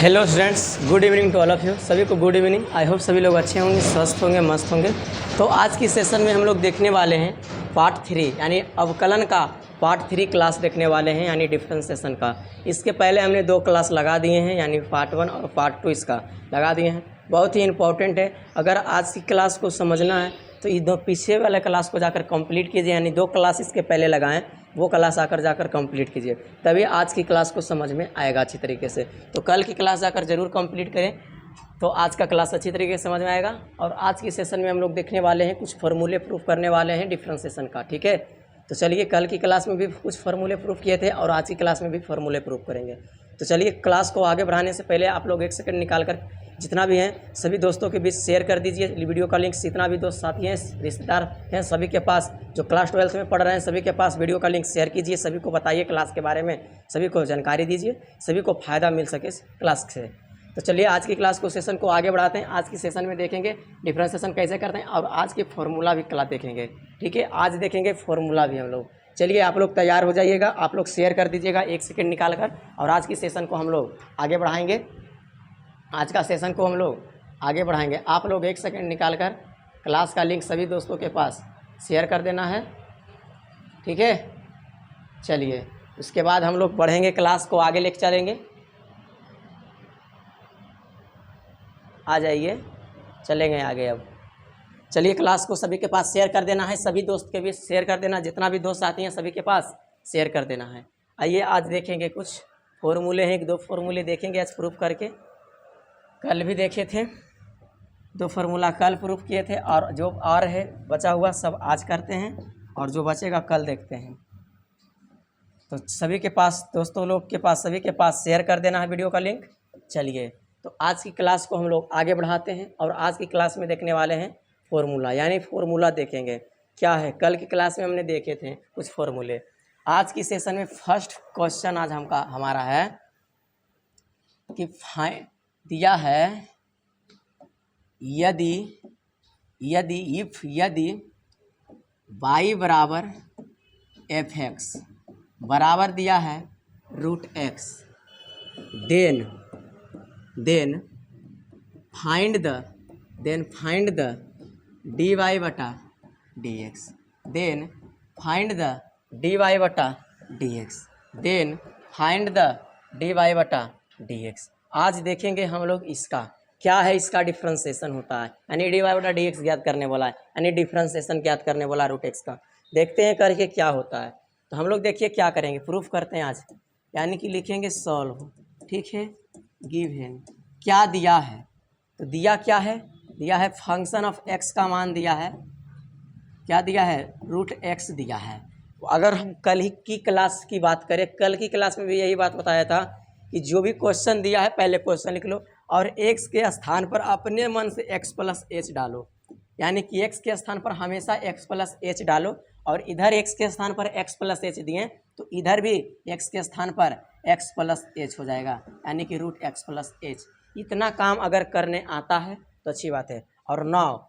Hello students, good evening to all of you. सभी को good evening. I hope सभी लोग अच्छे होंगे, स्वस्थ होंगे, मस्त होंगे। तो आज की सेशन में हम लोग देखने वाले हैं पार्ट 3 यानी अवकलन का पार्ट 3 क्लास देखने वाले हैं, यानी डिफरेंशिएशन का। इसके पहले हमने 2 क्लास लगा दिए हैं, यानी पार्ट 1 और पार्ट 2 इसका लगा दिए हैं। बहुत ही इंपॉर्टेंट है। अगर आज की क्लास को समझना है तो ये 2 पीछे वाले क्लास को जाकर कंप्लीट कीजिए, यानी 2 क्लास इसके पहले लगाएं, वो क्लास आकर जाकर कंप्लीट कीजिए, तभी आज की क्लास को समझ में आएगा अच्छी तरीके से। तो कल की क्लास जाकर ज़रूर कंप्लीट करें, तो आज का क्लास अच्छी तरीके से समझ में आएगा। और आज की सेशन में हम लोग देखने वाले हैं, कुछ फार्मूले प्रूफ करने वाले हैं डिफरेंशिएशन का, ठीक है। तो चलिए, कल की क्लास में भी कुछ फार्मूले प्रूफ किए थे और आज की क्लास में भी फार्मूले प्रूफ करेंगे। तो चलिए, क्लास को आगे बढ़ाने से पहले आप लोग 1 सेकंड निकाल कर जितना भी हैं सभी दोस्तों के बीच शेयर कर दीजिए वीडियो का लिंक। जितना भी दोस्त साथी हैं, रिश्तेदार हैं, सभी के पास, जो क्लास 12th में पढ़ रहे हैं, सभी के पास वीडियो का लिंक शेयर कीजिए। सभी को बताइए क्लास के बारे में, सभी को जानकारी दीजिए, सभी को फ़ायदा मिल सके इस क्लास से। तो चलिए, आज की क्लास को, सेशन को आगे बढ़ाते हैं। आज की सेशन में देखेंगे डिफरेंशिएशन कैसे करते हैं और आज के फॉर्मूला भी क्लास देखेंगे, ठीक है। आज देखेंगे फॉर्मूला भी हम लोग। चलिए, आप लोग तैयार हो जाइएगा, आप लोग शेयर कर दीजिएगा 1 सेकंड निकाल कर, और आज की सेशन को हम लोग आगे बढ़ाएंगे। आज का सेशन को हम लोग आगे बढ़ाएंगे। आप लोग 1 सेकंड निकाल कर क्लास का लिंक सभी दोस्तों के पास शेयर कर देना है, ठीक है। चलिए, उसके बाद हम लोग बढ़ेंगे, क्लास को आगे लेकर चलेंगे। आ जाइए, चलेंगे आगे। अब चलिए, क्लास को सभी के पास शेयर कर देना है, सभी दोस्त के बीच शेयर कर देना, जितना भी दोस्त आती हैं सभी के पास शेयर कर देना है। आइए, आज देखेंगे कुछ फॉर्मूले हैं, 2 फॉर्मूले देखेंगे आज प्रूफ करके। कल भी देखे थे, 2 फार्मूला कल प्रूफ किए थे, और जो और है बचा हुआ सब आज करते हैं, और जो बचेगा कल देखते हैं। तो सभी के पास, दोस्तों लोग के पास, सभी के पास शेयर कर देना है वीडियो का लिंक। चलिए, तो आज की क्लास को हम लोग आगे बढ़ाते हैं, और आज की क्लास में देखने वाले हैं फॉर्मूला, यानी फॉर्मूला देखेंगे क्या है। कल की क्लास में हमने देखे थे कुछ फॉर्मूले। आज की सेशन में फर्स्ट क्वेश्चन आज हमारा है कि दिया है यदि y बराबर fx बराबर दिया है √x, then find the dy बटा dx, then find the dy बटा dx, then find the dy बटा dx। आज देखेंगे हम लोग इसका क्या है, इसका डिफरेंशिएशन होता है, यानी dy बटा dx ज्ञात करने वाला है, यानी डिफरेंशिएशन ज्ञात करने वाला √x का। देखते हैं करके क्या होता है। तो हम लोग देखिए क्या करेंगे, प्रूफ करते हैं आज, यानी कि लिखेंगे सॉल्व, ठीक है। गिवन क्या दिया है, तो दिया क्या है, दिया है फंक्शन ऑफ x का मान दिया है, क्या दिया है, √x दिया है। अगर हम कल ही की क्लास की बात करें, कल की क्लास में भी यही बात बताया था कि जो भी क्वेश्चन दिया है पहले क्वेश्चन लिख लो, और x के स्थान पर अपने मन से x प्लस h डालो, यानी कि x के स्थान पर हमेशा x प्लस h डालो, और इधर x के स्थान पर x प्लस h दिए तो इधर भी x के स्थान पर x प्लस h हो जाएगा, यानी कि √x प्लस h। इतना काम अगर करने आता है तो अच्छी बात है। और नाउ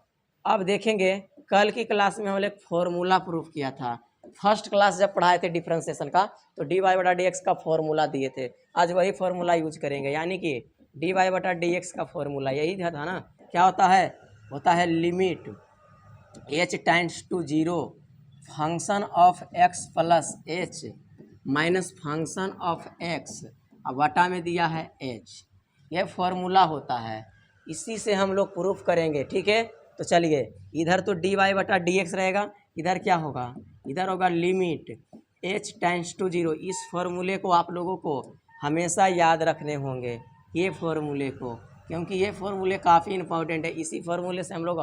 अब देखेंगे, कल की क्लास में हमने फॉर्मूला प्रूफ किया था। फर्स्ट क्लास जब पढ़ाए थे डिफरेंशिएशन का, तो dy बटा dx का फॉर्मूला दिए थे। आज वही फॉर्मूला यूज करेंगे, यानी कि dy बटा dx का फॉर्मूला यही था ना, क्या होता है limit h tends to 0 function of x plus h minus function of x, अब बटा में दिया है h। यह फॉर्मूला होता है, इसी से हम लोग प्रूफ करेंगे, ठीक है। तो चलिए, इधर तो dy बटा dx रहेगा, इधर क्या होगा, इधर होगा लिमिट h टेंड्स टू 0। इस फॉर्मूले को आप लोगों को हमेशा याद रखने होंगे, ये फॉर्मूले को, क्योंकि ये फॉर्मूले काफ़ी इंपॉर्टेंट है। इसी फॉर्मूले से हम लोग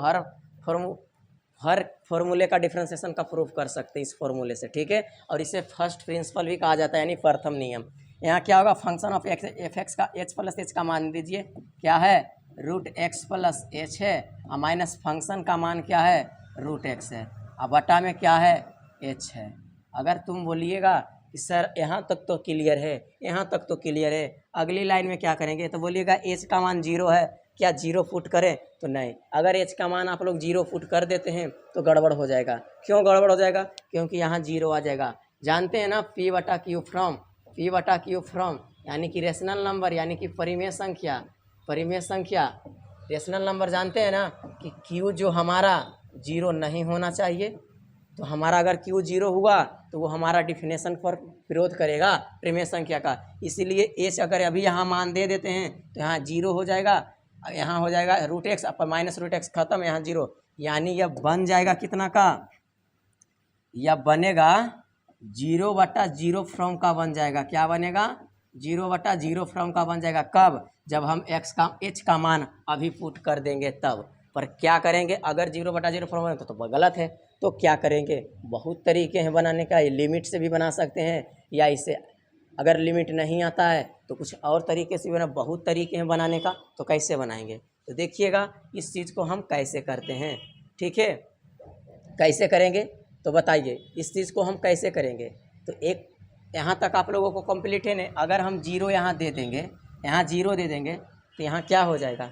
हर फॉर्मूले का डिफरेंशिएशन का प्रूफ कर सकते हैं, इस फॉर्मूले से, ठीक है। और इसे फर्स्ट प्रिंसिपल भी कहा जाता है, यानी प्रथम नियम। यहाँ क्या होगा, फंक्शन ऑफ fx का h प्लस h का मान दीजिए, क्या है, √x प्लस h है, और माइनस फंक्शन का मान क्या है, √x है, अब बटा में क्या है, h है। अगर तुम बोलिएगा कि सर यहाँ तक तो क्लियर है, यहाँ तक तो क्लियर है, अगली लाइन में क्या करेंगे, तो बोलिएगा h का मान 0 है, क्या 0 फुट करें, तो नहीं। अगर h का मान आप लोग 0 फुट कर देते हैं तो गड़बड़ हो जाएगा। क्यों गड़बड़ हो जाएगा, क्योंकि यहाँ 0 आ जाएगा। जानते हैं ना, p बटा क्यू फ्रॉम यानी कि रेशनल नंबर यानी कि परिमेय संख्या। परिमेय संख्या रेशनल नंबर जानते हैं ना कि क्यू जो हमारा जीरो नहीं होना चाहिए, तो हमारा अगर क्यू जीरो हुआ तो वो हमारा डिफिनेशन पर विरोध करेगा परिमेय संख्या का। इसीलिए एच अगर अभी यहाँ मान दे देते हैं तो यहाँ जीरो हो जाएगा, यहाँ हो जाएगा रूट एक्स पर माइनस रूट एक्स खत्म, यहाँ जीरो, यानी यह बन जाएगा कितना का, यह बनेगा 0/0 फ्रॉम का बन जाएगा। क्या बनेगा? 0/0 फ्रॉम का बन जाएगा। कब? जब हम एक्स का एच का मान अभी पुट कर देंगे तब। पर क्या करेंगे अगर 0/0 फ्रॉम है तो गलत है, तो क्या करेंगे? बहुत तरीके हैं बनाने का, ये लिमिट से भी बना सकते हैं, या इसे अगर लिमिट नहीं आता है तो कुछ और तरीके से बना, बहुत तरीके हैं बनाने का। तो कैसे बनाएंगे तो देखिएगा इस चीज़ को हम कैसे करते हैं। ठीक है, कैसे करेंगे तो बताइए इस चीज़ को हम कैसे करेंगे। तो एक यहाँ तक आप लोगों को कंप्लीट है ना। अगर हम जीरो यहाँ दे देंगे, यहाँ जीरो दे देंगे तो यहाँ क्या हो जाएगा?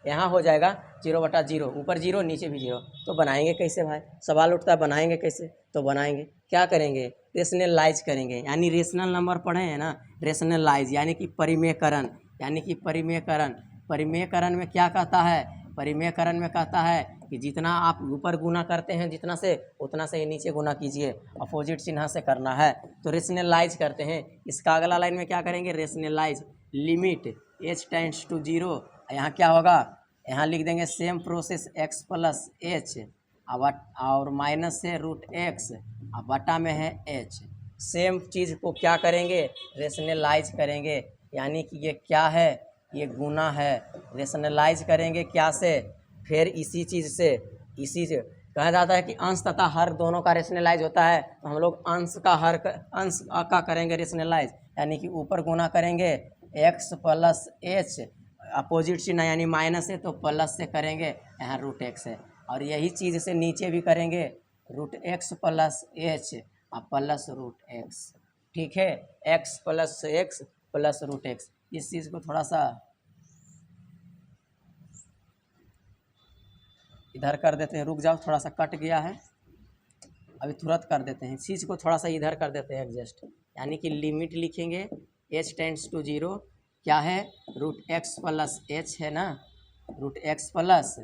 यहाँ हो जाएगा 0/0, ऊपर जीरो नीचे भी जीरो। तो बनाएंगे कैसे भाई? सवाल उठता है बनाएंगे कैसे? तो बनाएंगे क्या करेंगे? रेशनलाइज करेंगे, यानी रेशनल नंबर पढ़े हैं ना, रेशनलाइज यानी कि परिमेयकरण, यानी कि परिमेयकरण। परिमेयकरण में क्या कहता है? परिमेयकरण में कहता है कि जितना आप ऊपर गुना करते हैं जितना से, उतना से ही नीचे गुना कीजिए, अपोजिट चिन्ह से करना है। तो रेशनलाइज करते हैं। इसका अगला लाइन में क्या करेंगे? Rationalise limit H tends to zero. यहाँ क्या होगा? यहाँ लिख देंगे same process X plus H और माइनस से रूट एक्स और बटा में है एच। सेम चीज़ को क्या करेंगे? रेशनलाइज करेंगे, यानी कि ये क्या है? ये गुना है। रेशनलाइज करेंगे क्या से? फिर इसी चीज़ से, इसी से कहा जाता है कि अंश तथा हर दोनों का रेशनलाइज होता है। तो हम लोग अंश का हर अंश का करेंगे रेशनलाइज, यानी कि ऊपर गुना करेंगे एक्स प्लस एच, अपोजिट चिन्ह यानी माइनस है तो प्लस से करेंगे, यहाँ रूट एक्स है। और यही चीज़ से नीचे भी करेंगे रूट एक्स प्लस एच और प्लस रूट एक्स। ठीक है, एक्स प्लस रूट एक्स। इस चीज़ को थोड़ा सा इधर कर देते हैं, रुक जाओ थोड़ा सा कट गया है, अभी तुरंत कर देते हैं। इस चीज़ को थोड़ा सा इधर कर देते हैं एडजस्ट, यानी कि लिमिट लिखेंगे एच टेंड्स टू जीरो, क्या है? रूट एक्स प्लस एच है ना, रूट एक्स प्लस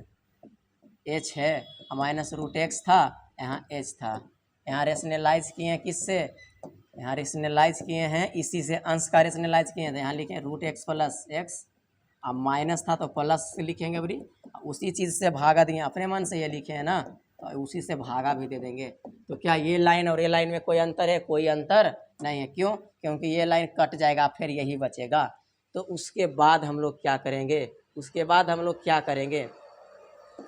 एच है और माइनस रूट एक्स था, यहाँ एच था। यहाँ रेशनलाइज किए हैं किससे? यहाँ रेशनलाइज किए हैं इसी से, अंश का रेशनलाइज किए हैं। तो यहाँ लिखे रूट एक्स प्लस एक्स, अब माइनस था तो प्लस से लिखेंगे अभी, उसी चीज़ से भागा दिए, अपने मन से ये लिखे हैं ना, तो उसी से भागा भी दे देंगे। तो क्या ये लाइन और ये लाइन में कोई अंतर है? कोई अंतर नहीं है। क्यों? क्योंकि ये लाइन कट जाएगा, फिर यही बचेगा। तो उसके बाद हम लोग क्या करेंगे? उसके बाद हम लोग क्या करेंगे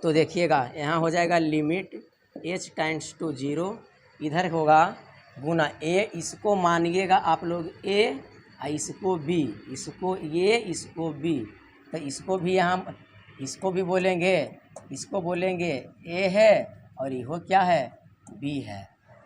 तो देखिएगा, यहाँ हो जाएगा limit H tends to zero, इधर होगा गुना ए, इसको मानिएगा आप लोग ए और इसको बी, इसको ए इसको बी, तो इसको भी यहाँ इसको भी बोलेंगे, इसको बोलेंगे ए है और ये क्या है? बी है।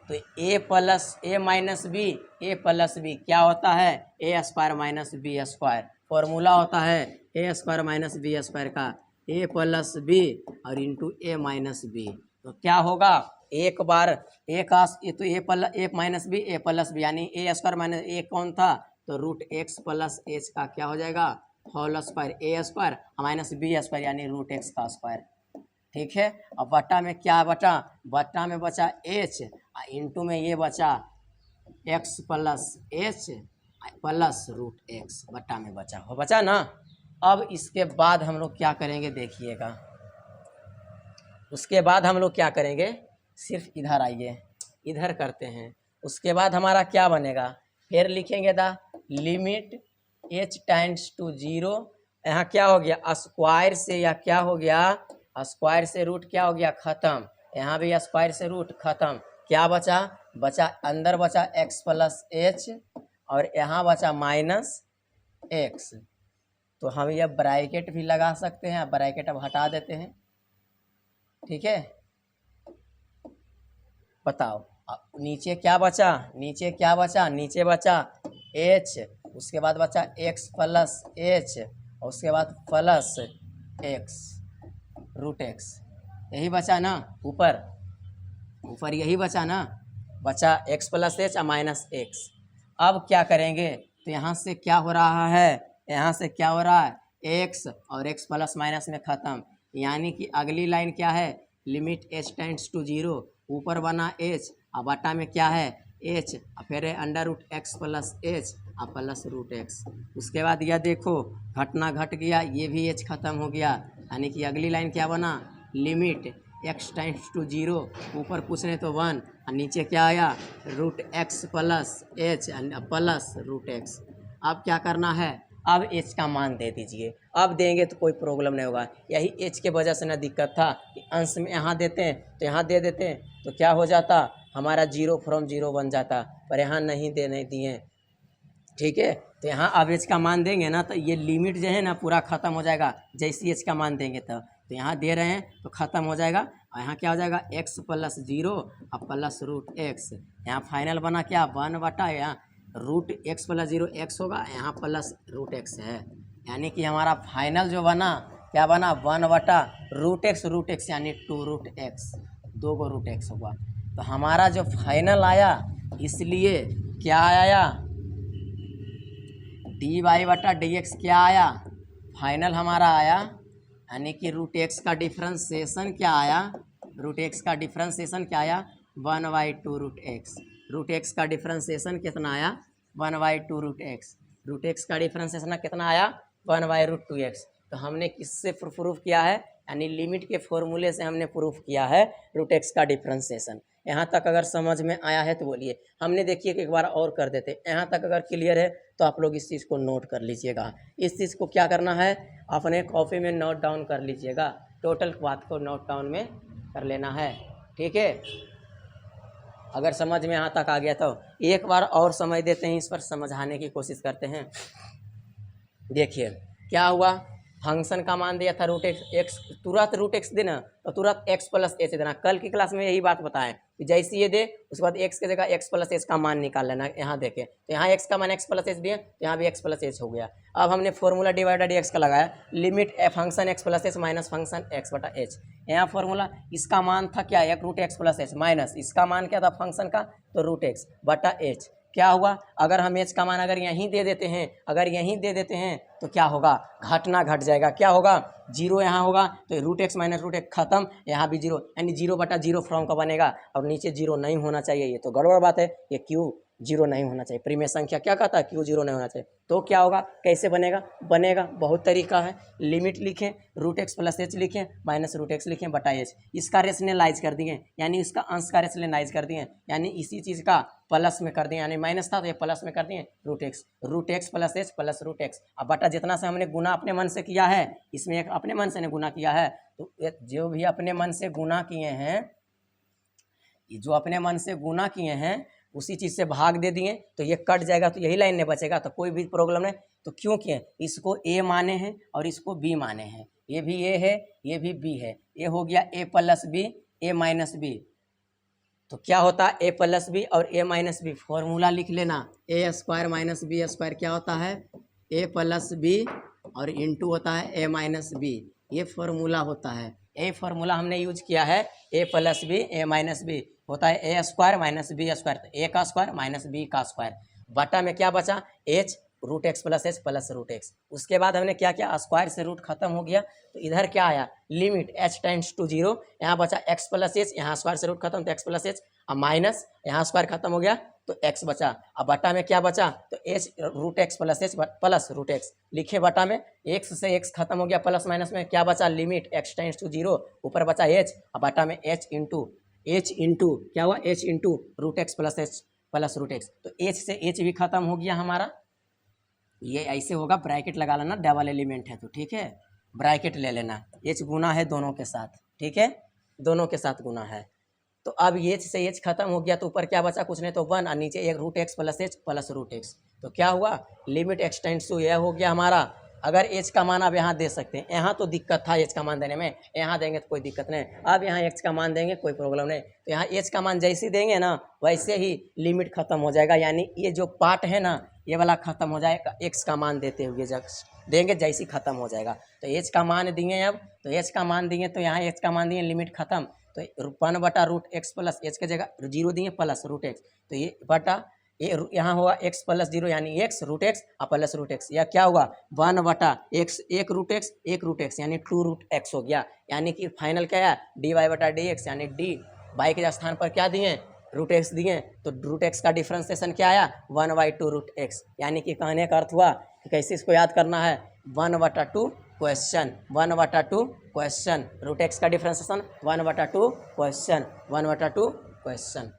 तो A plus A minus B, A plus B क्या होता है? A square minus B square. Formula होता है A square minus B square का, ए प्लस बी और इंटू ए माइनस बी। तो क्या होगा? एक बार ए का तो A minus B, A plus B, यानी ए स्क्वायर माइनस ए कौन था? तो रूट एक्स प्लस एच का क्या हो जाएगा? होल स्क्वायर, ए स्क्वायर माइनस बी स्क्वायर यानी रूट एक्स का स्क्वायर। ठीक है, अब बट्टा में क्या बचा? बट्टा में बचा एच, इंटू में ये बचा X plus H plus root X, बट्टा में बचा हो, बचा ना। अब इसके बाद हम लोग क्या करेंगे देखिएगा, उसके बाद हम लोग क्या करेंगे, सिर्फ इधर आइए, इधर करते हैं। उसके बाद हमारा क्या बनेगा? फिर लिखेंगे the limit H tends to zero, यहाँ क्या हो गया? स्क्वायर से या क्या हो गया? स्क्वायर से रूट क्या हो गया? खत्म। यहाँ भी स्क्वायर से रूट खत्म। क्या बचा? बचा अंदर बचा एक्स प्लस एच और यहाँ बचा माइनस एक्स। तो हम यह ब्रैकेट भी लगा सकते हैं, ब्रैकेट अब हटा देते हैं। ठीक है, बताओ नीचे क्या बचा? नीचे क्या बचा? नीचे बचा एच, उसके बाद बचा एक्स प्लस एच और उसके बाद प्लस एक्स रूट एक्स, यही बचा ना। ऊपर ऊपर यही बचा ना, बचा एक्स प्लस एच और माइनस एक्स। अब क्या करेंगे तो यहाँ से क्या हो रहा है, यहाँ से क्या हो रहा है, x और x प्लस माइनस में ख़त्म, यानी कि अगली लाइन क्या है, लिमिट h टेंड्स टू 0, ऊपर बना h और बटा में क्या है h, फिर under root X plus H और प्लस रूट एक्स। उसके बाद यह देखो घटना घट गया, ये भी h ख़त्म हो गया, यानी कि अगली लाइन क्या बना, लिमिट x टेंड्स टू 0, ऊपर पूछने तो 1 और नीचे क्या आया root X plus H plus root X. अब क्या करना है, अब h का मान दे दीजिए, अब देंगे तो कोई प्रॉब्लम नहीं होगा। यही h के वजह से ना दिक्कत था कि अंश में यहाँ देते हैं तो यहाँ दे देते हैं तो क्या हो जाता, हमारा 0 फ्रॉम 0 बन जाता, पर यहाँ नहीं देने दिए, ठीक है। तो यहाँ अब h का मान देंगे ना तो ये लिमिट जो है ना पूरा ख़त्म हो जाएगा, जैसे h का मान देंगे तो यहाँ दे रहे हैं तो ख़त्म हो जाएगा, और यहाँ क्या हो जाएगा x प्लस 0 और प्लस रूट एक्स। यहाँ फाइनल बना क्या 1 बटा, यहाँ रूट एक्स प्लस 0 एक्स होगा, यहाँ प्लस रूट एक्स है, यानी कि हमारा फाइनल जो बना क्या बना 1 बटा रूट एक्स यानी 2 रूट एक्स, 2 को रूट एक्स होगा। तो हमारा जो फाइनल आया, इसलिए क्या आया डी वाई बटा डी एक्स क्या आया, फाइनल हमारा आया, यानी कि रूट एक्स का डिफ्रेंसिएशन क्या आया, रूट एक्स का डिफ्रेंसिएशन क्या आया 1/2 रूट एक्स। रूट एक्स का डिफ्रेंसिएशन कितना आया 1/2 रूट एक्स। रूट एक्स का डिफ्रेंसिएशन कितना आया 1/√2x। तो हमने किससे प्रूफ किया है, यानी लिमिट के फॉर्मूले से हमने प्रूफ किया है रूट एक्स का डिफ्रेंसिएशन। यहाँ तक अगर समझ में आया है तो बोलिए। हमने देखिए कि एक बार और कर देते, यहाँ तक अगर क्लियर है तो आप लोग इस चीज़ को नोट कर लीजिएगा। इस चीज़ को क्या करना है, अपने कॉपी में नोट डाउन कर लीजिएगा, टोटल बात को नोट डाउन में कर लेना है, ठीक है। अगर समझ में यहाँ तक आ गया तो एक बार और समझ देते हैं, इस पर समझाने की कोशिश करते हैं। देखिए क्या हुआ, फंक्शन का मान दिया था रूट एक्स, तुरंत रूट एक्स देना तो तुरंत एक्स प्लस एच देना। कल की क्लास में यही बात बताएं कि जैसे ये दे उसके बाद एक्स की जगह एक्स प्लस एच का मान निकाल लेना। यहाँ देखें तो यहाँ एक्स का मान एक्स प्लस एच दिए तो यहाँ भी एक्स प्लस एच हो गया। अब हमने फॉर्मूला डिवाइडेड एक्स का लगाया, limit function X plus H minus function X बटा एच। यहाँ फॉर्मूला इसका मान था क्या, एक root X plus H minus इसका मान क्या था फंक्शन का, तो रूट एक्स बटा एच। क्या हुआ, अगर हम एच का मान अगर यहीं दे देते हैं, अगर यहीं दे देते हैं तो क्या होगा, घटना घट जाएगा। क्या होगा, 0 यहाँ होगा तो root X minus root X खत्म, यहाँ भी 0, यानी 0/0 फॉर्म का बनेगा। और नीचे 0 नहीं होना चाहिए, ये तो गड़बड़ बात है, ये क्यों 0 नहीं होना चाहिए, प्रीमियर संख्या क्या कहता है क्यों 0 नहीं होना चाहिए। तो क्या होगा, कैसे बनेगा, बनेगा बहुत तरीका है। लिमिट लिखें, रूट एक्स प्लस एच लिखें माइनस रूट एक्स लिखें बटा एच, इसका रेशनलाइज कर दिए, यानी इसका अंश का रेशनलाइज कर दिए, यानी इसी चीज़ का प्लस में कर दिए, यानी माइनस था तो ये प्लस में कर दिए root X plus H plus root X. अब बटा जितना से हमने गुना अपने मन से किया है, इसमें एक अपने मन से ने गुना किया है, तो जो भी अपने मन से गुना किए हैं, जो अपने मन से गुना किए हैं उसी चीज़ से भाग दे दिए तो ये कट जाएगा, तो यही लाइन में बचेगा, तो कोई भी प्रॉब्लम नहीं। तो क्यों किए, इसको ए माने हैं और इसको बी माने हैं, ये भी ए है ये भी बी है, ये हो गया ए plus B A minus B. तो क्या होता है ए प्लस बी और ए माइनस बी, फॉर्मूला लिख लेना, A square minus B square क्या होता है ए प्लस बी और इंटू होता है ए माइनस बी, ये फॉर्मूला होता है। ये फॉर्मूला हमने यूज किया है, A plus B A minus B होता है A square minus B square, तो ए का स्क्वायर माइनस बी का स्क्वायर, बटा में क्या बचा H root X plus H plus root X. उसके बाद हमने क्या किया, स्क्वायर से रूट खत्म हो गया तो इधर क्या आया लिमिट एच टेंड्स टू 0, यहाँ बचा एक्स प्लस एच, यहाँ स्क्वायर से रूट खत्म तो एक्स प्लस एच, अब माइनस यहाँ स्क्वायर खत्म हो गया तो एक्स बचा, अब बटा में क्या बचा तो H root X plus H plus root X लिखे, बटा में एक्स से एक्स खत्म हो गया, प्लस माइनस में क्या बचा लिमिट एक्स टेंड्स टू 0, ऊपर बचा एच, अब बटा में एच इंटू क्या हुआ H into root X plus H plus root X. तो एच से एच भी खत्म हो गया हमारा, ये ऐसे होगा, ब्रैकेट लगा लेना, डबल एलिमेंट है तो ठीक है, ब्रैकेट ले लेना, एच गुना है दोनों के साथ, ठीक है दोनों के साथ गुना है। तो अब एच से एच खत्म हो गया तो ऊपर क्या बचा, कुछ नहीं तो 1 और नीचे एक root X plus H plus root X. तो क्या हुआ लिमिट एक्स टेंड्स टू, यह हो गया हमारा। अगर एच का मान अब यहाँ दे सकते हैं, यहाँ तो दिक्कत था एच का मान देने में, यहाँ देंगे तो कोई दिक्कत नहीं, अब यहाँ एक्स का मान देंगे कोई प्रॉब्लम नहीं। तो यहाँ एच का मान जैसे देंगे ना वैसे ही लिमिट खत्म हो जाएगा, यानी ये जो पार्ट है ना ये वाला खत्म हो जाएगा, एक्स का मान देते हुए जब देंगे जैसे ही खत्म हो जाएगा। तो एच का मान दिए, अब तो एच का मान दिए तो यहाँ एच का मान दिए, लिमिट खत्म, तो 1 बटा रूट एक्स प्लस एच के जगह 0 दिए प्लस रूट एक्स, तो ये बटा ये यहाँ होगा एक्स प्लस जीरो यानी एक्स रूट एक्स और प्लस रूट एक्स, या क्या होगा 1/x, एक रूट एक्स यानी 2 रूट एक्स हो गया। यानी कि फाइनल क्या है dy/dx, यानी डी बाई के स्थान पर क्या दिए रूट एक्स दिए, तो रूट एक्स का डिफ्रेंसिएशन क्या आया 1/2 रूट एक्स। यानी कि कहने का अर्थ हुआ कि कैसे इसको याद करना है 1/2 क्वेश्चन, 1/2 क्वेश्चन, रूट एक्स का डिफ्रेंसिएशन 1/2 क्वेश्चन, 1/2 क्वेश्चन।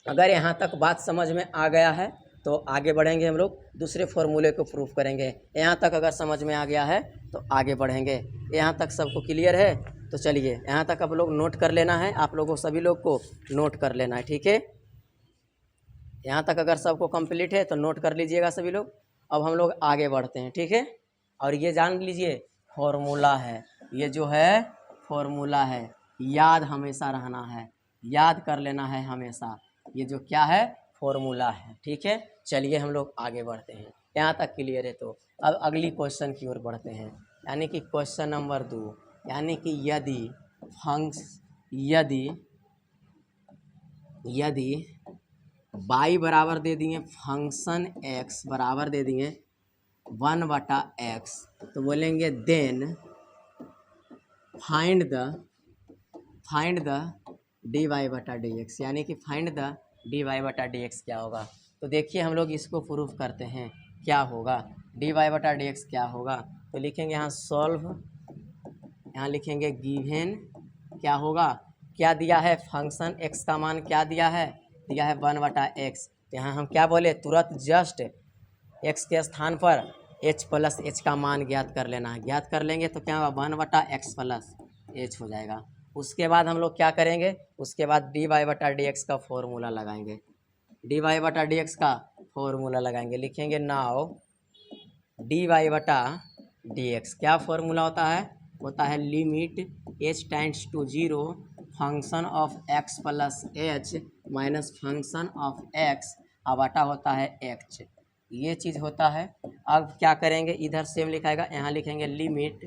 अगर यहाँ तक बात समझ में आ गया है तो आगे बढ़ेंगे, हम लोग दूसरे फॉर्मूले को प्रूफ करेंगे। यहाँ तक अगर समझ में आ गया है तो आगे बढ़ेंगे। यहाँ तक सबको क्लियर है तो चलिए यहाँ तक आप लोग नोट कर लेना है, आप लोगों सभी लोग को नोट कर लेना है, ठीक है। यहाँ तक अगर सबको कंप्लीट है तो नोट कर लीजिएगा सभी लोग। अब हम लोग आगे बढ़ते हैं, ठीक है। और ये जान लीजिए फॉर्मूला है, ये जो है फॉर्मूला है, याद हमेशा रहना है, याद कर लेना है हमेशा। ये जो क्या है फॉर्मूला है, ठीक है। चलिए हम लोग आगे बढ़ते हैं, यहाँ तक क्लियर है तो अब अगली क्वेश्चन की ओर बढ़ते हैं। यानी कि क्वेश्चन नंबर 2, यानी कि यदि y बराबर दे दिए फंक्शन x बराबर दे दिए 1/x, तो बोलेंगे देन फाइंड द dy/dx, यानी कि फाइंड द dy/dx क्या होगा। तो देखिए हम लोग इसको प्रूफ करते हैं क्या होगा dy/dx क्या होगा। तो लिखेंगे यहाँ सॉल्व, यहाँ लिखेंगे गिवन, क्या होगा, क्या दिया है फंक्शन x का मान क्या दिया है 1/x। यहाँ हम क्या बोले तुरंत जस्ट x के स्थान पर h प्लस h का मान ज्ञात कर लेना है, ज्ञात कर लेंगे तो क्या होगा 1/x प्लस h हो जाएगा। उसके बाद हम लोग क्या करेंगे, उसके बाद dy/dx का फॉर्मूला लगाएंगे, dy/dx का फॉर्मूला लगाएंगे। लिखेंगे नाउ dy/dx क्या फॉर्मूला होता है limit h tends to 0 function of x plus h minus function of x बटा होता है h, ये चीज़ होता है। अब क्या करेंगे, इधर सेम लिखाएगा, यहाँ लिखेंगे लिमिट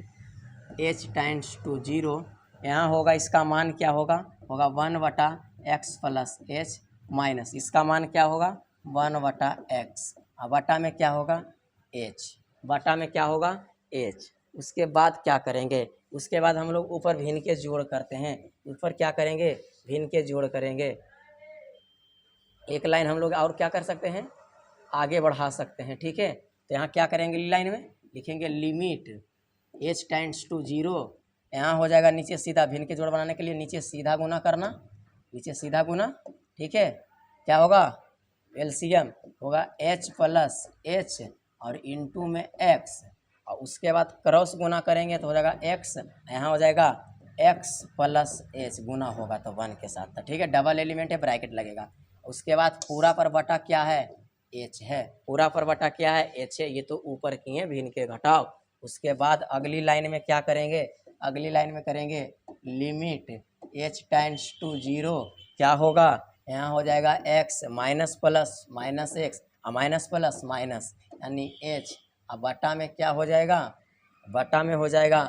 h टेंड्स टू 0, यहाँ होगा इसका मान क्या होगा 1/x प्लस h माइनस इसका मान क्या होगा 1/x, बटा में क्या होगा h, बटा में क्या होगा h। उसके बाद क्या करेंगे, उसके बाद हम लोग ऊपर भिन्न के जोड़ करते हैं, ऊपर क्या करेंगे भिन्न के जोड़ करेंगे। एक लाइन हम लोग और क्या कर सकते हैं आगे बढ़ा सकते हैं, ठीक है। तो यहाँ क्या करेंगे लाइन में लिखेंगे लिमिट h टेंड्स टू 0, यहाँ हो जाएगा नीचे सीधा, भिन्न के जोड़ बनाने के लिए नीचे सीधा गुना करना, नीचे सीधा गुना, ठीक है। क्या होगा एलसीएम होगा h प्लस h और इनटू में x, और उसके बाद क्रॉस गुना करेंगे तो हो जाएगा x, यहाँ हो जाएगा x प्लस h गुना होगा तो 1 के साथ, ठीक है। डबल एलिमेंट है ब्रैकेट लगेगा। उसके बाद पूरा पर बटा क्या है h है, पूरा पर बटा क्या है h है, ये तो ऊपर किए भिन्न के घटाओ। उसके बाद अगली लाइन में क्या करेंगे, अगली लाइन में करेंगे लिमिट h टेंड्स टू 0, क्या होगा यहाँ हो जाएगा x minus plus minus x और माइनस प्लस माइनस यानी h, अब बटा में क्या हो जाएगा, बटा में हो जाएगा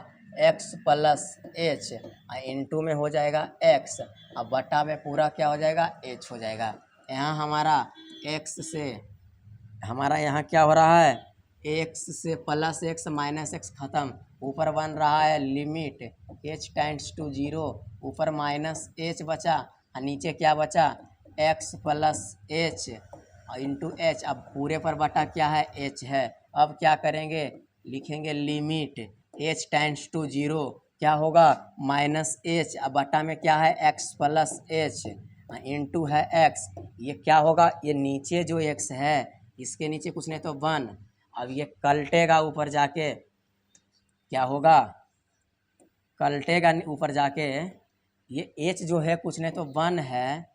x प्लस h और इनटू में हो जाएगा x, अब बटा में पूरा क्या हो जाएगा h हो जाएगा। यहाँ हमारा x से हमारा यहाँ क्या हो रहा है x से प्लस x माइनस x ख़त्म, ऊपर बन रहा है लिमिट h टेंड्स टू 0, ऊपर माइनस h बचा और नीचे क्या बचा x plus h into h, अब पूरे पर बटा क्या है h है। अब क्या करेंगे लिखेंगे लिमिट h टेंड्स टू 0, क्या होगा माइनस h, अब बटा में क्या है x प्लस h इंटू है x, ये क्या होगा ये नीचे जो x है इसके नीचे कुछ नहीं तो 1, अब ये कलटेगा ऊपर जाके, क्या होगा कलटेगा ऊपर जाके, ये h जो है कुछ नहीं तो 1 है,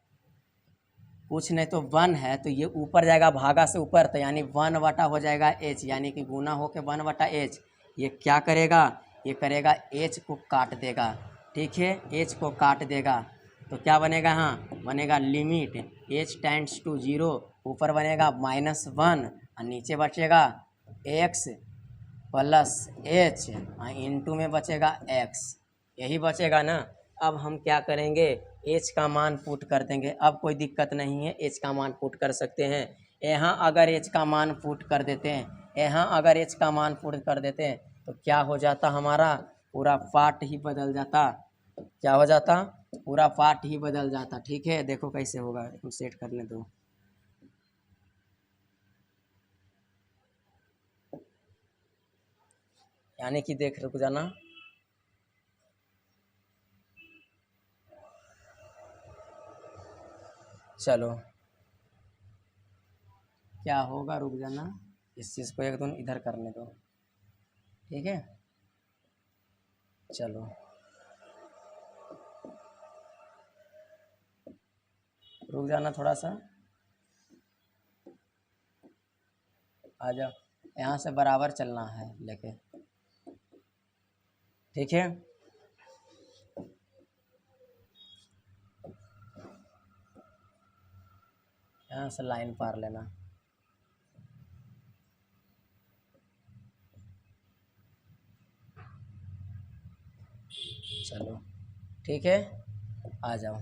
कुछ नहीं तो 1 है, तो ये ऊपर जाएगा भागा से ऊपर, तो यानी 1 बटा हो जाएगा h, यानी कि गुना हो के 1 बटा h। ये क्या करेगा, ये करेगा h को काट देगा, ठीक है, h को काट देगा तो क्या बनेगा, हाँ बनेगा लिमिट h टेंड्स टू 0, ऊपर बनेगा -1 और नीचे बचेगा x प्लस h इंटू में बचेगा x, यही बचेगा ना। अब हम क्या करेंगे एच का मान पुट कर देंगे। अब कोई दिक्कत नहीं है, एच का मान पुट कर सकते हैं। यहाँ अगर एच का मान पुट कर देते हैं, यहाँ अगर एच का मान पुट कर देते हैं तो क्या हो जाता, हमारा पूरा पार्ट ही बदल जाता। क्या हो जाता, पूरा पार्ट ही बदल जाता। ठीक है, देखो कैसे होगा, हम सेट करने दो। यानी कि देख रुक जाना, चलो क्या होगा, रुक जाना, इस चीज़ को एकदम इधर करने दो। ठीक है, चलो रुक जाना थोड़ा सा, आ जाओ, यहाँ से बराबर चलना है लेके। ठीक है, यहाँ से लाइन पार लेना। चलो ठीक है, आ जाओ।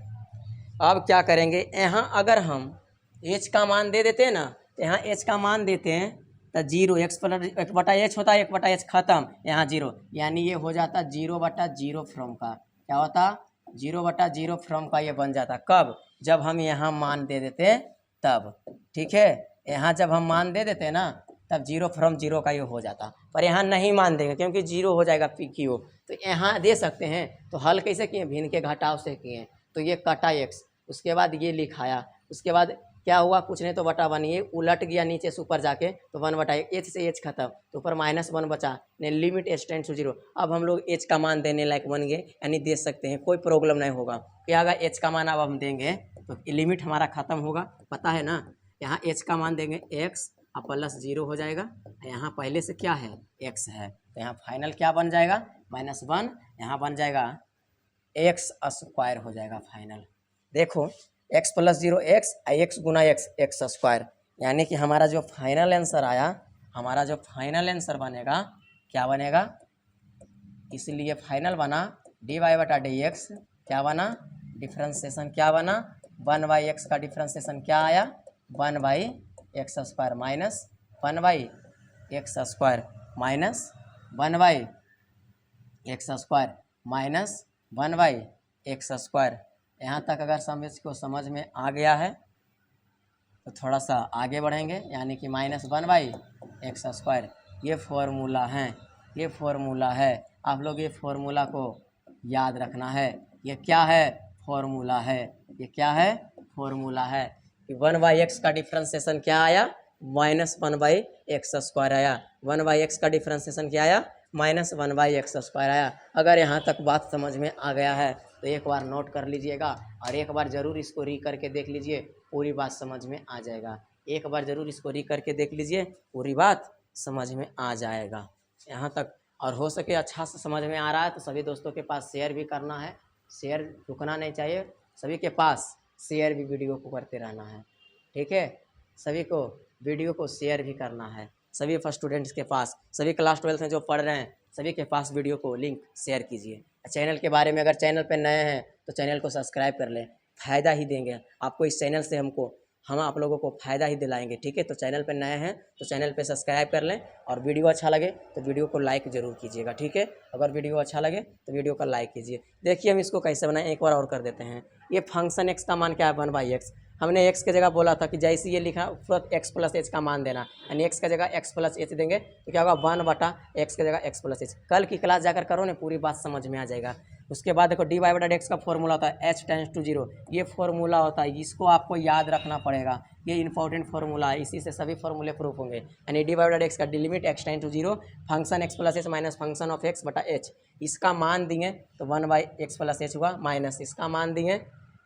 अब क्या करेंगे, यहाँ अगर हम एच का मान दे देते हैं ना, यहाँ एच का मान देते हैं तो जीरो, एक्स प्लस एक बटा एच होता है, एक बटा एच खत्म, यहाँ जीरो, यानी ये हो जाता 0/0 फ्रॉम का। क्या होता, 0/0 फ्रॉम का ये बन जाता। कब, जब हम यहाँ मान दे देते तब। ठीक है, यहाँ जब हम मान दे देते ना तब 0/0 का ये हो जाता, पर यहाँ नहीं मान देंगे क्योंकि 0 हो जाएगा पी क्यू। तो यहाँ दे सकते हैं, तो हल कैसे किए, भिन्न के घटाव से किए। तो ये कटा एक्स, उसके बाद ये लिखाया, उसके बाद क्या हुआ, कुछ नहीं तो बटा 1, ये उलट गया नीचे से ऊपर जाके, तो 1/, एच से एच खत्म, तो ऊपर -1 बचा, ने लिमिट एच टेंड्स टू 0। अब हम लोग एच का मान देने लायक बन गए, यानी दे सकते हैं, कोई प्रॉब्लम नहीं होगा। क्या अगर एच का मान अब हम देंगे तो लिमिट हमारा खत्म होगा, पता है ना। यहाँ एच का मान देंगे एक्स और +0 हो जाएगा, यहाँ पहले से क्या है, एक्स है, तो यहाँ फाइनल क्या बन जाएगा, -1, यहाँ बन जाएगा x² हो जाएगा फाइनल। देखो x + 0 x, x गुना x² यानी कि हमारा जो फाइनल आंसर आया, हमारा जो फाइनल आंसर बनेगा, क्या बनेगा, इसलिए फाइनल बना dy/dx, क्या बना, डिफ्रेंसिएशन क्या बना, 1/x का डिफ्रेंसिएशन क्या आया, 1/x² minus 1/x² minus 1/x² minus 1/x²। यहाँ तक अगर समझ में आ गया है तो थोड़ा सा आगे बढ़ेंगे, यानी कि -1/x²। ये फॉर्मूला है, ये फॉर्मूला है, आप लोग ये फॉर्मूला को याद रखना है। ये क्या है, फॉर्मूला है, ये क्या है, फॉर्मूला है कि 1/x का डिफ्रेंसिएशन क्या आया, -1/x² आया, 1/x का डिफ्रेंसिएशन क्या आया, -1/x² आया। अगर यहाँ तक बात समझ में आ गया है तो एक बार नोट कर लीजिएगा और एक बार ज़रूर इसको री करके देख लीजिए, पूरी बात समझ में आ जाएगा। एक बार ज़रूर इसको री करके देख लीजिए, पूरी बात समझ में आ जाएगा यहाँ तक। और हो सके अच्छा से समझ में आ रहा है तो सभी दोस्तों के पास शेयर भी करना है, शेयर रुकना नहीं चाहिए, सभी के पास शेयर भी वीडियो को करते रहना है। ठीक है, सभी को वीडियो को शेयर भी करना है, सभी स्टूडेंट्स के पास, सभी क्लास 12 में जो पढ़ रहे हैं सभी के पास वीडियो को लिंक शेयर कीजिए। चैनल के बारे में, अगर चैनल पर नए हैं तो चैनल को सब्सक्राइब कर लें, फ़ायदा ही देंगे आपको इस चैनल से, हम आप लोगों को फ़ायदा ही दिलाएंगे। ठीक है, तो चैनल पर नए हैं तो चैनल पे सब्सक्राइब कर लें, और वीडियो अच्छा लगे तो वीडियो को लाइक ज़रूर कीजिएगा। ठीक है, अगर वीडियो अच्छा लगे तो वीडियो को लाइक कीजिए। देखिए हम इसको कैसे बनाएं, एक बार और कर देते हैं। ये फंक्शन x का मान क्या है, 1/x। हमने x की जगह बोला था कि जैसे ये लिखा तुरंत x + h का मान देना, यानी x की जगह x + h देंगे तो क्या होगा, 1/x की जगह x + h। कल की क्लास जाकर करो ना, पूरी बात समझ में आ जाएगा। उसके बाद देखो dy/dx का फॉर्मूला होता है h टेंड्स टू 0, ये फॉर्मूला होता है, इसको आपको याद रखना पड़ेगा, ये इंपॉर्टेंट फॉर्मूला है, इसी से सभी फॉर्मूले प्रूफ होंगे। यानी dy/dx का limit x tends to 0 function x + h minus function of x/h, इसका मान दिए तो 1/x + h हुआ, माइनस इसका मान दिए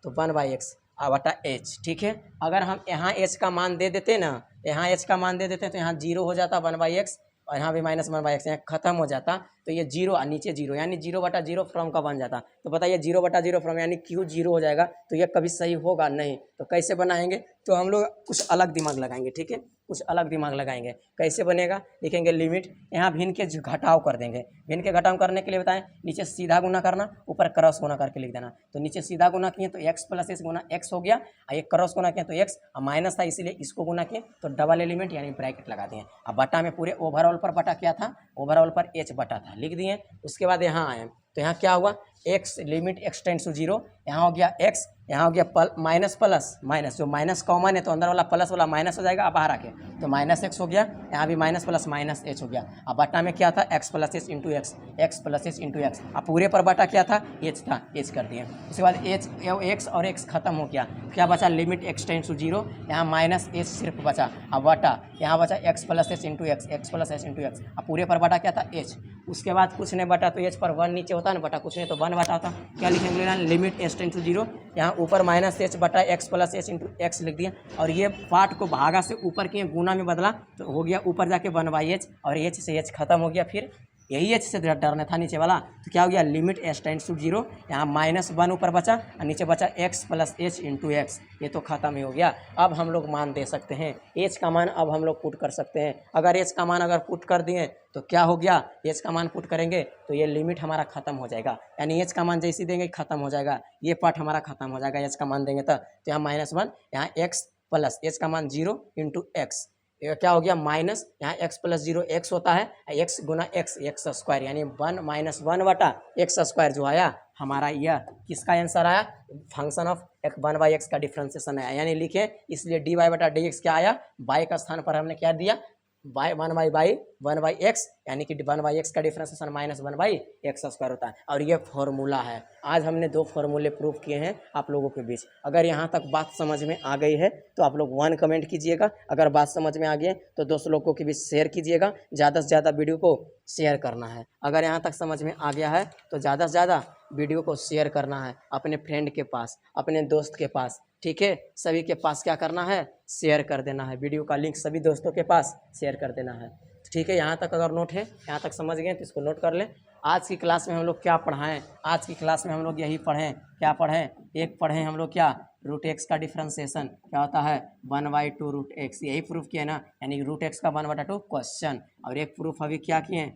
तो 1/x/h। ठीक है, अगर हम यहाँ h का मान दे देते ना, यहाँ h का मान दे देते तो यहाँ 0 हो जाता 1/x, और यहाँ भी -1/x, यहाँ खत्म हो जाता। तो ये जीरो और नीचे जीरो, यानी 0/0 फॉर्म का बन जाता। तो बताइए 0/0 फॉर्म यानी क्यू जीरो हो जाएगा, तो ये कभी सही होगा नहीं। तो कैसे बनाएंगे, तो हम लोग कुछ अलग दिमाग लगाएंगे, ठीक है, कुछ अलग दिमाग लगाएंगे। कैसे बनेगा, लिखेंगे लिमिट, यहाँ भिन्न के घटाव कर देंगे। भिन्न के घटाव करने के लिए बताएं, नीचे सीधा गुना करना, ऊपर क्रॉस गुना करके लिख देना। तो नीचे सीधा गुना किए तो x + s गुना x हो गया, और ये क्रॉस गुना किए तो x, और माइनस था इसीलिए इसको गुना किए तो डबल एलिमेंट यानी ब्रैकेट लगा दिए। अब बटा में पूरे ओवरऑल पर बटा क्या था, ओवरऑल पर h बटा था, लिख दिए। उसके बाद यहाँ आए तो यहाँ क्या हुआ, x limit x tends to 0, यहाँ हो गया x, यहाँ हो गया माइनस प्लस माइनस, जो माइनस कॉमन है तो अंदर वाला प्लस वाला माइनस हो जाएगा, अब बाहर आके तो -x हो गया, यहाँ भी माइनस प्लस माइनस h हो गया। अब बटा में क्या था, x + s into x, x + s into x. अब पूरे पर बटा क्या था, h था, h कर दिए। उसके बाद x और x खत्म हो गया, क्या बचा, लिमिट x टेंड्स टू 0, यहाँ -h सिर्फ बचा। अब बटा यहाँ बचा x + s into x, x + s into x. अब पूरे पर बटा क्या था, h। उसके बाद कुछ नहीं बटा तो h पर 1 नीचे होता ना, बटा कुछ नहीं तो 1 बटा होता। क्या लिखेंगे, लिमिट s टेंड्स टू 0, यहाँ ऊपर -h बटा x + s इंटू एक्स लिख दिया, और ये पार्ट को भागा से ऊपर किए गुना में बदला तो हो गया ऊपर जाके 1/h, और h से h खत्म हो गया। फिर यही h से डरना था नीचे वाला, तो क्या हो गया, लिमिट s टेंड्स टू 0, यहाँ -1 ऊपर बचा और नीचे बचा x + s इंटू एक्स। ये तो खत्म ही हो गया। अब हम लोग मान दे सकते हैं, h का मान अब हम लोग पुट कर सकते हैं। अगर h का मान अगर पुट कर दिए तो क्या हो गया, h का मान पुट करेंगे तो ये लिमिट हमारा खत्म हो जाएगा, यानी h का मान जैसे देंगे खत्म हो जाएगा, ये पार्ट हमारा खत्म हो जाएगा। h का मान देंगे तो यहाँ -1, यहाँ x + h का मान 0 इंटू एक्स, क्या हो गया माइनस, यहाँ x + 0 x होता है, x गुना x स्क्वायर, यानी 1 - 1 बटा x स्क्वायर जो आया हमारा, यह किसका आंसर आया, फंक्शन ऑफ 1/x का डिफ्रेंसिएशन आया। यानी लिखे इसलिए dy/dx क्या आया, y का स्थान पर हमने क्या दिया, 1/x, यानी कि 1/x का डिफ्रेंसिएशन -1/x स्क्वायर होता है। और ये फॉर्मूला है। आज हमने 2 फॉर्मूले प्रूव किए हैं आप लोगों के बीच। अगर यहाँ तक बात समझ में आ गई है तो आप लोग 1 कमेंट कीजिएगा, अगर बात समझ में आ गई है तो दोस्तों लोगों के बीच शेयर कीजिएगा। ज़्यादा से ज़्यादा वीडियो को शेयर करना है। अगर यहाँ तक समझ में आ गया है तो ज़्यादा से ज़्यादा वीडियो को शेयर करना है अपने फ्रेंड के पास, अपने दोस्त के पास, ठीक है, सभी के पास क्या करना है, शेयर कर देना है। वीडियो का लिंक सभी दोस्तों के पास शेयर कर देना है, ठीक है। यहाँ तक अगर नोट है, यहाँ तक समझ गए तो इसको नोट कर लें। आज की क्लास में हम लोग क्या पढ़ाएं, आज की क्लास में हम लोग यही पढ़ें, क्या पढ़ें, एक पढ़ें हम लोग क्या, √x का डिफ्रेंसिएशन क्या होता है, 1/2 √x, यही प्रूफ किया ना, यानी √x का 1/2 क्वेश्चन। और एक प्रूफ अभी क्या किए,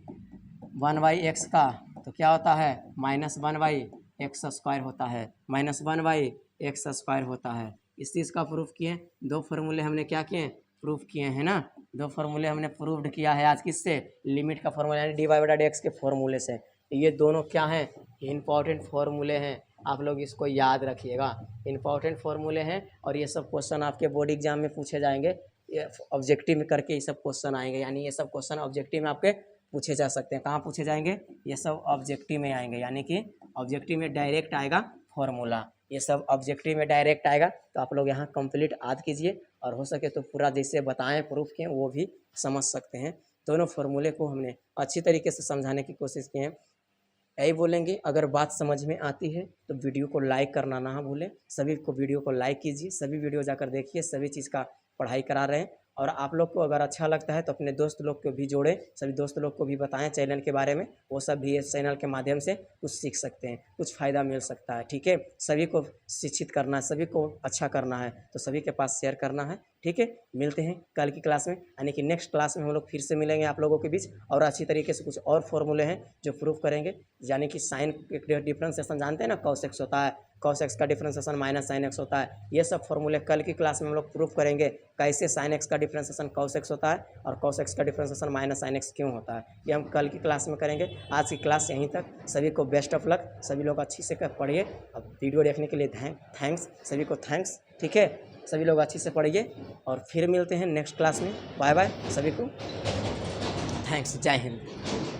1/x का, तो क्या होता है -1/x स्क्वायर होता है, -1/x स्क्वायर होता है। इस चीज़ का प्रूफ किए। 2 फार्मूले हमने क्या किए, प्रूफ किए हैं ना, 2 फार्मूले हमने प्रूव्ड किया है आज, किससे, लिमिट का फार्मूला यानी dy/dx के फार्मूले से। ये दोनों क्या हैं, इंपॉर्टेंट फार्मूले हैं, आप लोग इसको याद रखिएगा, इंपॉर्टेंट फार्मूले हैं। और ये सब क्वेश्चन आपके बोर्ड एग्जाम में पूछे जाएंगे, ये ऑब्जेक्टिव में करके ये सब क्वेश्चन आएंगे, यानी ये सब क्वेश्चन ऑब्जेक्टिव में आपके पूछे जा सकते हैं। कहाँ पूछे जाएंगे, ये सब ऑब्जेक्टिव में आएंगे, यानी कि ऑब्जेक्टिव में डायरेक्ट आएगा फॉर्मूला, ये सब ऑब्जेक्टिव में डायरेक्ट आएगा। तो आप लोग यहाँ कंप्लीट याद कीजिए, और हो सके तो पूरा जैसे बताएं प्रूफ किए वो भी समझ सकते हैं। दोनों फार्मूले को हमने अच्छी तरीके से समझाने की कोशिश की है। यही बोलेंगे, अगर बात समझ में आती है तो वीडियो को लाइक करना ना भूलें। सभी को वीडियो को लाइक कीजिए, सभी वीडियो जाकर देखिए, सभी चीज़ का पढ़ाई करा रहे हैं। और आप लोग को अगर अच्छा लगता है तो अपने दोस्त लोग को भी जोड़ें, सभी दोस्त लोग को भी बताएं चैनल के बारे में, वो सब भी इस चैनल के माध्यम से कुछ सीख सकते हैं, कुछ फ़ायदा मिल सकता है, ठीक है। सभी को शिक्षित करना है, सभी को अच्छा करना है, तो सभी के पास शेयर करना है, ठीक है। मिलते हैं कल की क्लास में, यानी कि नेक्स्ट क्लास में हम लोग फिर से मिलेंगे आप लोगों के बीच, और अच्छी तरीके से कुछ और फॉर्मूले हैं जो प्रूफ करेंगे। यानी कि साइन डिफ्रेंसिएशन जानते हैं ना, cos x होता है, cos x का डिफ्रेंसिएशन -sin x होता है। ये सब फॉर्मूले कल की क्लास में हम लोग प्रूफ करेंगे, कैसे sin x का डिफ्रेंसिएशन cos x होता है और cos x का डिफ्रेंसिएशन -sin x क्यों होता है, ये हम कल की क्लास में करेंगे। आज की क्लास यहीं तक, सभी को बेस्ट ऑफ लक, सभी लोग अच्छी से पढ़िए। अब वीडियो देखने के लिए थैंक्स, सभी को थैंक्स, ठीक है। सभी लोग अच्छी से पढ़िए, और फिर मिलते हैं नेक्स्ट क्लास में। बाय बाय सभी को, थैंक्स, जय हिंद।